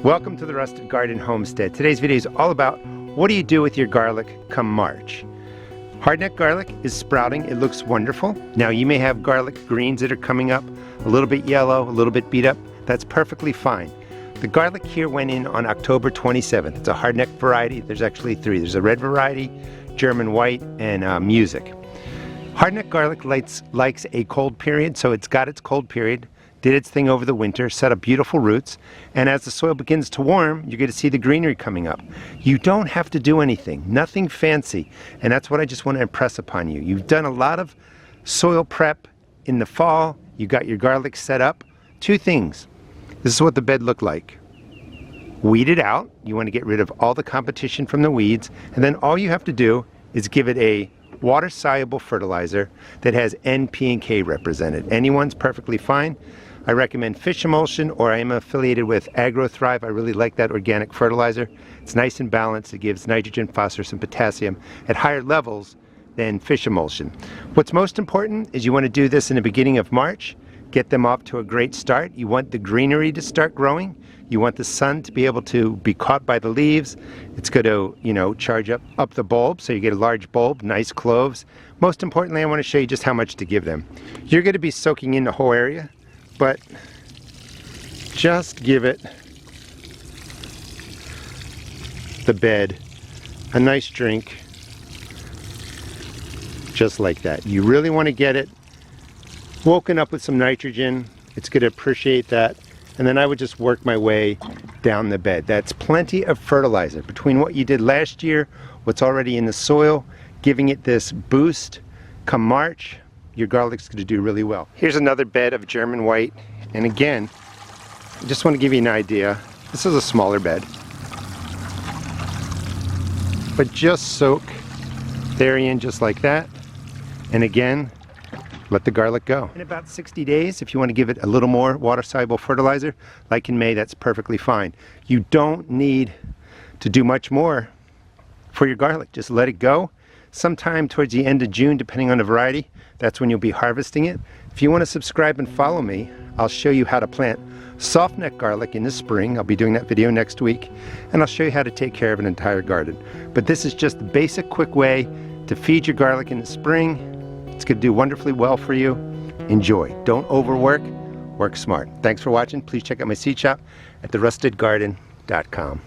Welcome to the Rusted Garden Homestead. Today's video is all about what do you do with your garlic come March. Hardneck garlic is sprouting. It looks wonderful. Now you may have garlic greens that are coming up, a little bit yellow, a little bit beat up. That's perfectly fine. The garlic here went in on October 27th. It's a hardneck variety. There's actually three. There's a red variety, German white, and music. Hardneck garlic likes a cold period, so it's got its cold period. Did its thing over the winter, set up beautiful roots, and as the soil begins to warm, you're going to see the greenery coming up. You don't have to do anything, nothing fancy, and that's what I just want to impress upon you. You've done a lot of soil prep in the fall, you got your garlic set up. Two things. This is what the bed looked like. Weed it out. You want to get rid of all the competition from the weeds, and then all you have to do is give it a water-soluble fertilizer that has N, P, and K represented. Anyone's perfectly fine. I recommend fish emulsion, or I am affiliated with AgroThrive. I really like that organic fertilizer. It's nice and balanced. It gives nitrogen, phosphorus, and potassium at higher levels than fish emulsion. What's most important is you want to do this in the beginning of March. Get them off to a great start. You want the greenery to start growing. You want the sun to be able to be caught by the leaves. It's going to, charge up the bulb, so you get a large bulb, nice cloves. Most importantly, I want to show you just how much to give them. You're going to be soaking in the whole area, but just give it the bed a nice drink, just like that. You really want to get it woken up with some nitrogen. It's going to appreciate that. And then I would just work my way down the bed. That's plenty of fertilizer. Between what you did last year, what's already in the soil, giving it this boost, come March, your garlic's going to do really well. Here's another bed of German white. And again, I just want to give you an idea. This is a smaller bed. But just soak the area in just like that. And again, let the garlic go. In about 60 days, if you want to give it a little more water-soluble fertilizer, like in May, that's perfectly fine. You don't need to do much more for your garlic. Just let it go. Sometime towards the end of June, depending on the variety, that's when you'll be harvesting it. If you want to subscribe and follow me, I'll show you how to plant soft-neck garlic in the spring. I'll be doing that video next week, and I'll show you how to take care of an entire garden. But this is just the basic, quick way to feed your garlic in the spring. It's going to do wonderfully well for you. Enjoy. Don't overwork. Work smart. Thanks for watching. Please check out my seed shop at therustedgarden.com.